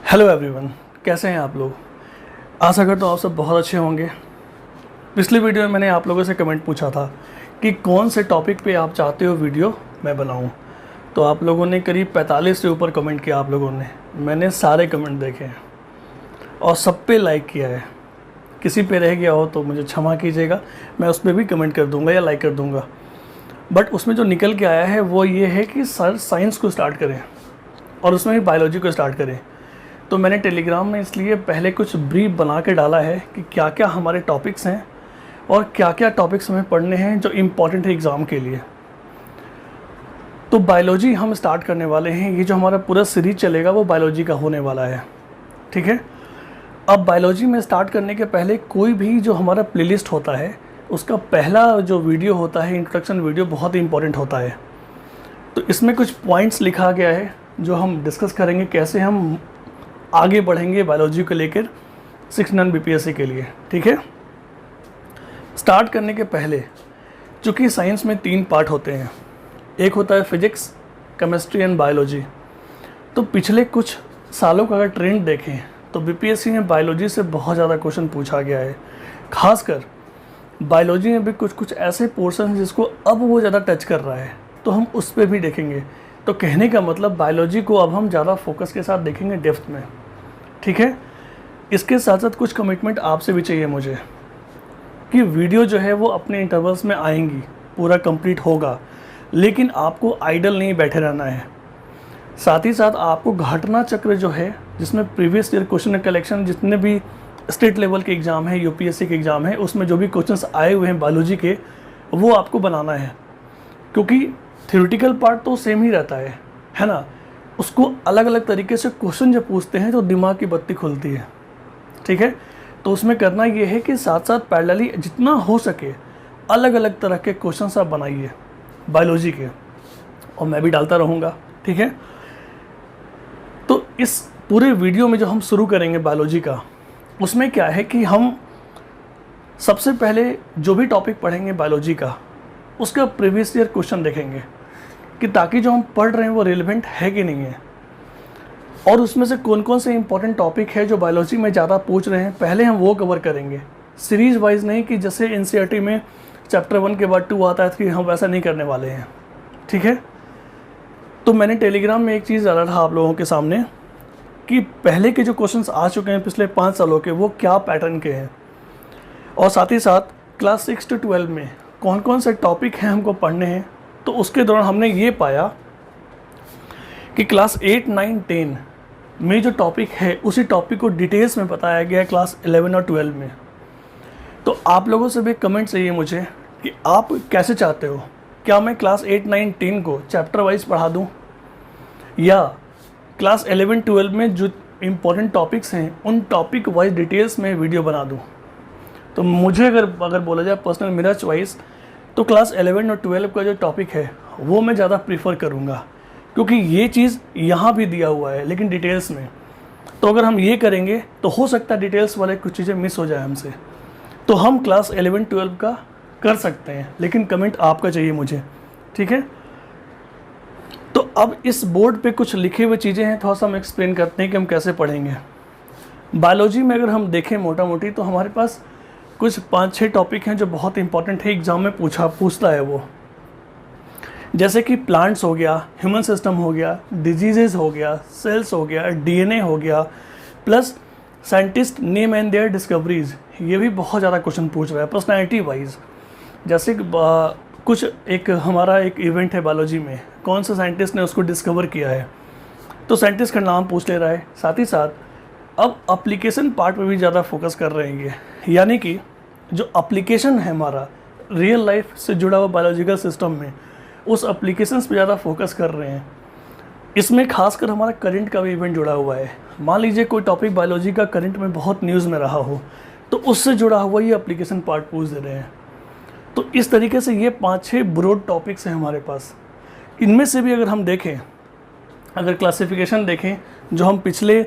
Hello everyone, कैसे हैं आप लोग। आशा करता हूँ आप सब बहुत अच्छे होंगे। पिछली वीडियो में मैंने आप लोगों से कमेंट पूछा था कि कौन से टॉपिक पे आप चाहते हो वीडियो मैं बनाऊँ। तो आप लोगों ने करीब 45 से ऊपर कमेंट किया आप लोगों ने। मैंने सारे कमेंट देखे हैं और सब पे लाइक किया है। किसी पे रह गया हो तो मुझे क्षमा कीजिएगा, मैं उस पर भी कमेंट कर दूँगा या लाइक कर दूँगा। बट उसमें जो निकल के आया है वो ये है कि सर साइंस को स्टार्ट करें और उसमें भी बायोलॉजी को स्टार्ट करें। तो मैंने टेलीग्राम में इसलिए पहले कुछ ब्रीफ बना के डाला है कि क्या क्या हमारे टॉपिक्स हैं और क्या क्या टॉपिक्स हमें पढ़ने हैं जो इम्पॉर्टेंट है एग्ज़ाम के लिए। तो बायोलॉजी हम स्टार्ट करने वाले हैं। ये जो हमारा पूरा सीरीज चलेगा वो बायोलॉजी का होने वाला है, ठीक है। अब बायोलॉजी में स्टार्ट करने के पहले कोई भी जो हमारा प्लेलिस्ट होता है उसका पहला जो वीडियो होता है, इंट्रोडक्शन वीडियो, बहुत ही इंपॉर्टेंट होता है। तो इसमें कुछ पॉइंट्स लिखा गया है जो हम डिस्कस करेंगे कैसे हम आगे बढ़ेंगे बायोलॉजी को लेकर 69 बीपीएससी के लिए, ठीक है। स्टार्ट करने के पहले चूँकि साइंस में 3 पार्ट होते हैं, एक होता है फिजिक्स, केमिस्ट्री एंड बायोलॉजी। तो पिछले कुछ सालों का अगर ट्रेंड देखें तो बीपीएससी में बायोलॉजी से बहुत ज़्यादा क्वेश्चन पूछा गया है। खासकर बायोलॉजी में भी कुछ कुछ ऐसे पोर्शन जिसको अब वो ज़्यादा टच कर रहा है, तो हम उस पर भी देखेंगे। तो कहने का मतलब बायोलॉजी को अब हम ज़्यादा फोकस के साथ देखेंगे डेप्थ में, ठीक है। इसके साथ साथ कुछ कमिटमेंट आपसे भी चाहिए मुझे कि वीडियो जो है वो अपने इंटरवल्स में आएंगी, पूरा कंप्लीट होगा, लेकिन आपको आइडल नहीं बैठे रहना है। साथ ही साथ आपको घटना चक्र जो है जिसमें प्रीवियस ईयर क्वेश्चन कलेक्शन, जितने भी स्टेट लेवल के एग्ज़ाम है, यूपीएससी के एग्ज़ाम है, उसमें जो भी क्वेश्चंस आए हुए हैं बायोलॉजी के, वो आपको बनाना है। क्योंकि थ्योरेटिकल पार्ट तो सेम ही रहता है ना। उसको अलग अलग तरीके से क्वेश्चन जब पूछते हैं तो दिमाग की बत्ती खुलती है, ठीक है। तो उसमें करना ये है कि साथ साथ पैरेलली जितना हो सके अलग अलग तरह के क्वेश्चंस आप बनाइए बायोलॉजी के, और मैं भी डालता रहूँगा, ठीक है। तो इस पूरे वीडियो में जो हम शुरू करेंगे बायोलॉजी का, उसमें क्या है कि हम सबसे पहले जो भी टॉपिक पढ़ेंगे बायोलॉजी का उसका प्रीवियस ईयर क्वेश्चन देखेंगे कि ताकि जो हम पढ़ रहे हैं वो रिलेवेंट है कि नहीं है, और उसमें से कौन कौन से इंपॉर्टेंट टॉपिक है जो बायोलॉजी में ज़्यादा पूछ रहे हैं, पहले हम वो कवर करेंगे। सीरीज़ वाइज नहीं कि जैसे एनसीईआरटी में चैप्टर 1 के बाद 2 आता है कि हम वैसा नहीं करने वाले हैं, ठीक है। तो मैंने टेलीग्राम में एक चीज़ डाला था आप लोगों के सामने कि पहले के जो क्वेश्चंस आ चुके हैं पिछले 5 सालों के, वो क्या पैटर्न के हैं, और साथ ही साथ क्लास 6 से 12 में कौन कौन से टॉपिक हैं हमको पढ़ने हैं। तो उसके दौरान हमने ये पाया कि क्लास 8, 9, 10 में जो टॉपिक है उसी टॉपिक को डिटेल्स में बताया गया है क्लास 11 और 12 में। तो आप लोगों से भी कमेंट चाहिए मुझे कि आप कैसे चाहते हो, क्या मैं क्लास 8, 9, 10 को चैप्टर वाइज पढ़ा दूं, या क्लास 11, 12 में जो इम्पोर्टेंट टॉपिक्स हैं उन टॉपिक वाइज डिटेल्स में वीडियो बना दूं। तो मुझे अगर बोला जाए पर्सनल मेरा चॉइस, तो क्लास 11 और 12 का जो टॉपिक है वो मैं ज़्यादा प्रीफर करूँगा, क्योंकि ये चीज़ यहाँ भी दिया हुआ है लेकिन डिटेल्स में। तो अगर हम ये करेंगे तो हो सकता है डिटेल्स वाले कुछ चीज़ें मिस हो जाए हमसे। तो हम क्लास 11, 12 का कर सकते हैं, लेकिन कमेंट आपका चाहिए मुझे, ठीक है। तो अब इस बोर्ड पे कुछ लिखे हुए चीज़ें हैं, थोड़ा सा हम एक्सप्लेन करते हैं कि हम कैसे पढ़ेंगे। बायोलॉजी में अगर हम देखें मोटा मोटी तो हमारे पास कुछ 5-6 टॉपिक हैं जो बहुत इंपॉर्टेंट है, एग्ज़ाम में पूछता है वो। जैसे कि प्लांट्स हो गया, ह्यूमन सिस्टम हो गया, डिजीज़ेस हो गया, सेल्स हो गया, डीएनए हो गया, plus scientist name and their discoveries. ये भी बहुत ज़्यादा क्वेश्चन पूछ रहा है पर्सनैलिटी वाइज। जैसे कुछ एक हमारा एक इवेंट है बायोलॉजी में, कौन सा साइंटिस्ट ने उसको डिस्कवर किया है, तो साइंटिस्ट का नाम पूछ ले रहा है। साथ ही साथ अब एप्लीकेशन पार्ट पे भी ज़्यादा फोकस कर रहे हैं, यानी कि जो एप्लीकेशन है हमारा रियल लाइफ से जुड़ा हुआ बायोलॉजिकल सिस्टम में, उस एप्लीकेशंस पे ज़्यादा फोकस कर रहे हैं। इसमें खासकर हमारा करंट का भी इवेंट जुड़ा हुआ है। मान लीजिए कोई टॉपिक बायोलॉजी का करंट में बहुत न्यूज़ में रहा हो, तो उससे जुड़ा हुआ ये एप्लीकेशन पार्ट पूछ दे रहे हैं। तो इस तरीके से ये 5-6 ब्रॉड टॉपिक्स हैं हमारे पास। इनमें से भी अगर हम देखें, अगर क्लासिफिकेशन देखें जो हम पिछले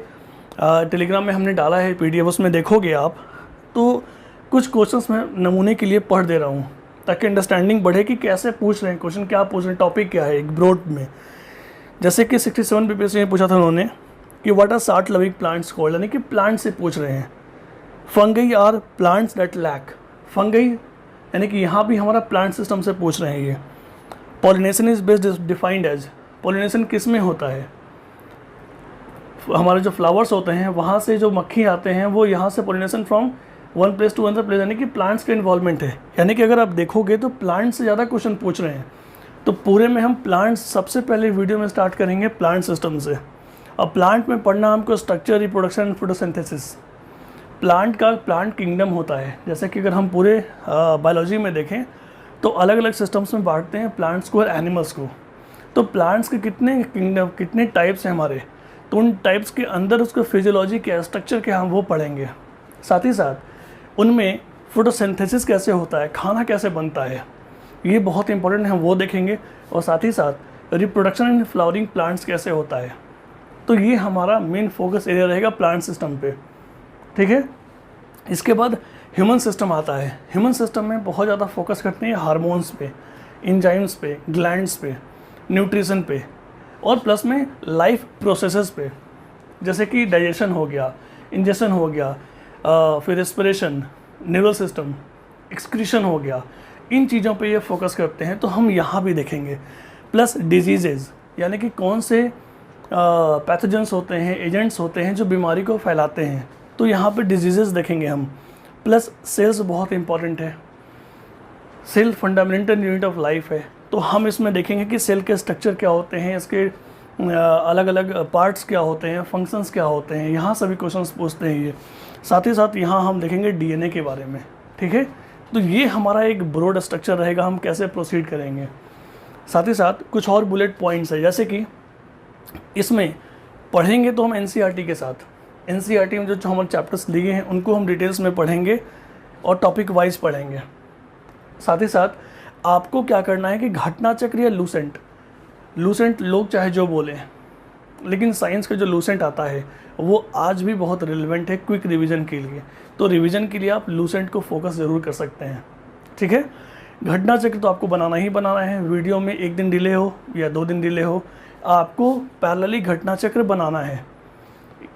टेलीग्राम में हमने डाला है पीडीएफ, उसमें देखोगे आप, तो कुछ क्वेश्चंस मैं नमूने के लिए पढ़ दे रहा हूँ ताकि अंडरस्टैंडिंग बढ़े कि कैसे पूछ रहे हैं क्वेश्चन, क्या पूछ रहे हैं, टॉपिक क्या है एक ब्रॉड में। जैसे कि 67 बीपीएससी में पूछा था उन्होंने कि what are salt loving plants called, यानी कि प्लांट से पूछ रहे हैं। Fungi are plants that lack, fungi यानी कि यहाँ भी हमारा प्लांट सिस्टम से पूछ रहे हैं ये। Pollination is best defined as, pollination किस में होता है, हमारे जो फ्लावर्स होते हैं वहाँ से जो मक्खी आते हैं वो यहाँ से pollination from one place to another place, यानी कि प्लांट्स का इन्वॉल्वमेंट है। यानी कि अगर आप देखोगे तो प्लांट से ज़्यादा क्वेश्चन पूछ रहे हैं। तो पूरे में हम प्लांट्स सबसे पहले वीडियो में स्टार्ट करेंगे प्लांट सिस्टम से। अब प्लांट में पढ़ना हमको structure, reproduction and photosynthesis. Plant का प्लांट किंगडम होता है, जैसे कि अगर हम पूरे बायोलॉजी में देखें तो अलग अलग सिस्टम्स में बांटते हैं प्लांट्स को और एनिमल्स को। तो प्लांट्स के कितने किंगडम, कितने टाइप्स हैं हमारे, तो उन टाइप्स के अंदर उसका फिजियोलॉजी क्या है, स्ट्रक्चर क्या है, हम वो पढ़ेंगे। साथ ही साथ उनमें फोटोसिंथेसिस कैसे होता है, खाना कैसे बनता है, ये बहुत इंपॉर्टेंट है, हम वो देखेंगे। और साथ ही साथ रिप्रोडक्शन एंड फ्लावरिंग प्लांट्स कैसे होता है। तो ये हमारा मेन फोकस एरिया रहेगा प्लांट सिस्टम पे, ठीक है। इसके बाद ह्यूमन सिस्टम आता है। ह्यूमन सिस्टम में बहुत ज़्यादा फोकस करते हैं हार्मोन्स पे, इंजाइम्स पे, ग्लैंड्स पे, न्यूट्रिशन पे और प्लस में लाइफ प्रोसेसेस पे, जैसे कि डाइजेशन हो गया, इंजेक्शन हो गया, फिर रेस्पिरेशन, नर्वस सिस्टम, एक्सक्रीशन हो गया, इन चीज़ों पे ये फोकस करते हैं। तो हम यहाँ भी देखेंगे। प्लस डिजीज़ेज़, यानी कि कौन से पैथोजेंस होते हैं, एजेंट्स होते हैं जो बीमारी को फैलाते हैं, तो यहाँ पे डिजीज़ेज़ देखेंगे हम। प्लस सेल्स बहुत इंपॉर्टेंट है, cell fundamental unit of life है। तो हम इसमें देखेंगे कि सेल के स्ट्रक्चर क्या होते हैं, इसके अलग अलग पार्ट्स क्या होते हैं, फंक्शंस क्या होते हैं, यहाँ सभी क्वेश्चंस पूछते हैं ये। साथ ही साथ यहाँ हम देखेंगे डीएनए के बारे में, ठीक है। तो ये हमारा एक ब्रॉड स्ट्रक्चर रहेगा, हम कैसे प्रोसीड करेंगे। साथ ही साथ कुछ और बुलेट पॉइंट्स है, जैसे कि इसमें पढ़ेंगे तो हम एनसीईआरटी के साथ, एनसीईआरटी में जो हमारे चैप्टर्स लिए हैं उनको हम डिटेल्स में पढ़ेंगे और टॉपिक वाइज पढ़ेंगे। साथ ही साथ आपको क्या करना है कि घटना चक्र या लूसेंट, लूसेंट लोग चाहे जो बोलें, लेकिन साइंस का जो लूसेंट आता है वो आज भी बहुत रिलेवेंट है क्विक रिवीजन के लिए। तो रिवीजन के लिए आप लूसेंट को फोकस ज़रूर कर सकते हैं, ठीक है। घटना चक्र तो आपको बनाना ही बनाना है, वीडियो में 1 दिन डिले हो या 2 दिन डिले हो, आपको पैरेलली घटना चक्र बनाना है।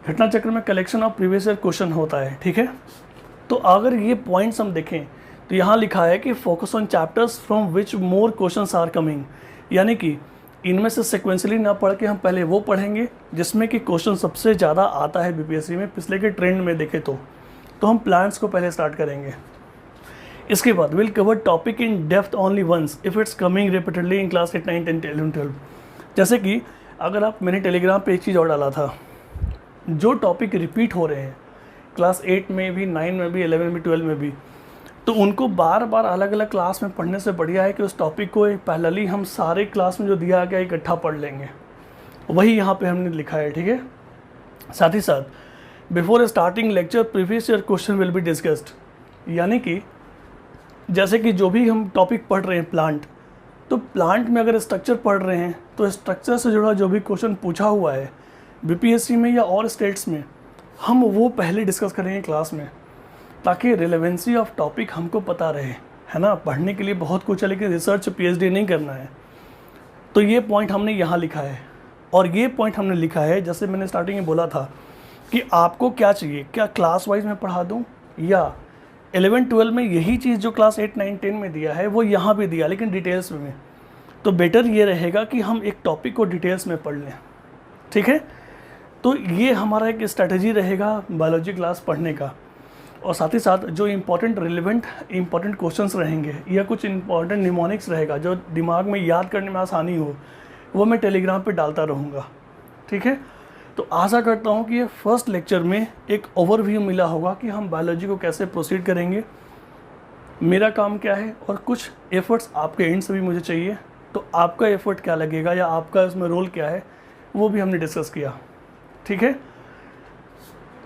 घटना चक्र में collection of previous year question होता है, ठीक है। तो अगर ये पॉइंट्स हम देखें तो यहाँ लिखा है कि focus on chapters from which more questions are coming, यानी कि इनमें से सिक्वेंशली ना पढ़ के हम पहले वो पढ़ेंगे जिसमें कि क्वेश्चन सबसे ज़्यादा आता है बीपीएससी में, पिछले के ट्रेंड में देखें तो हम प्लान्स को पहले स्टार्ट करेंगे। इसके बाद will cover topic in depth only once if it's coming repeatedly in class 8, 9, 10, 11, 12। जैसे कि अगर आप, मैंने टेलीग्राम पे एक चीज़ और डाला था, जो टॉपिक रिपीट हो रहे हैं क्लास 8 में भी, 9 में भी, 11 में, 12 में भी, तो उनको बार बार अलग अलग क्लास में पढ़ने से बढ़िया है कि उस टॉपिक को एक पैरेलली हम सारे क्लास में जो दिया गया इकट्ठा पढ़ लेंगे। वही यहाँ पे हमने लिखा है, ठीक है। साथ ही साथ before starting lecture previous year question will be discussed, यानी कि जैसे कि जो भी हम टॉपिक पढ़ रहे हैं प्लांट, तो प्लांट में अगर स्ट्रक्चर पढ़ रहे हैं तो स्ट्रक्चर से जुड़ा जो भी क्वेश्चन पूछा हुआ है बीपीएससी में या और स्टेट्स में, हम वो पहले डिस्कस करेंगे क्लास में, ताकि रिलेवेंसी ऑफ टॉपिक हमको पता रहे, है ना। पढ़ने के लिए बहुत कुछ है, लेकिन रिसर्च पीएचडी नहीं करना है। तो ये पॉइंट हमने यहाँ लिखा है, और ये पॉइंट हमने लिखा है, जैसे मैंने स्टार्टिंग में बोला था कि आपको क्या चाहिए, क्या क्लास वाइज में पढ़ा दूँ या 11, 12 में यही चीज़ जो क्लास 8, 9, 10 में दिया है वो यहाँ भी दिया, लेकिन डिटेल्स में। तो बेटर ये रहेगा कि हम एक टॉपिक को डिटेल्स में पढ़ लें, ठीक है। तो ये हमारा एक स्ट्रेटजी रहेगा बायोलॉजी क्लास पढ़ने का। और साथ ही साथ जो इम्पोर्टेंट इम्पॉर्टेंट क्वेश्चंस रहेंगे या कुछ इम्पॉर्टेंट निमोनिक्स रहेगा जो दिमाग में याद करने में आसानी हो, वो मैं टेलीग्राम पे डालता रहूँगा, ठीक है। तो आशा करता हूँ कि ये फर्स्ट लेक्चर में एक ओवरव्यू मिला होगा कि हम बायोलॉजी को कैसे प्रोसीड करेंगे, मेरा काम क्या है, और कुछ एफर्ट्स आपके एंड से भी मुझे चाहिए। तो आपका एफर्ट क्या लगेगा या आपका इसमें रोल क्या है, वो भी हमने डिस्कस किया, ठीक है।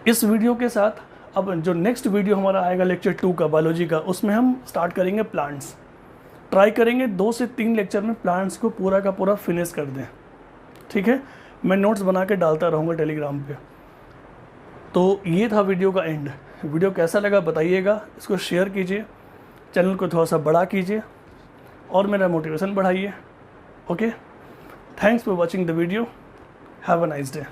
इस वीडियो के साथ अब जो नेक्स्ट वीडियो हमारा आएगा लेक्चर 2 का बायोलॉजी का, उसमें हम स्टार्ट करेंगे प्लांट्स। ट्राई करेंगे 2 से 3 लेक्चर में प्लांट्स को पूरा का पूरा फिनिश कर दें, ठीक है। मैं नोट्स बना के डालता रहूँगा टेलीग्राम पे। तो ये था वीडियो का एंड। वीडियो कैसा लगा बताइएगा, इसको शेयर कीजिए, चैनल को थोड़ा सा बड़ा कीजिए और मेरा मोटिवेशन बढ़ाइए। Okay, thanks for watching the video, have a nice day.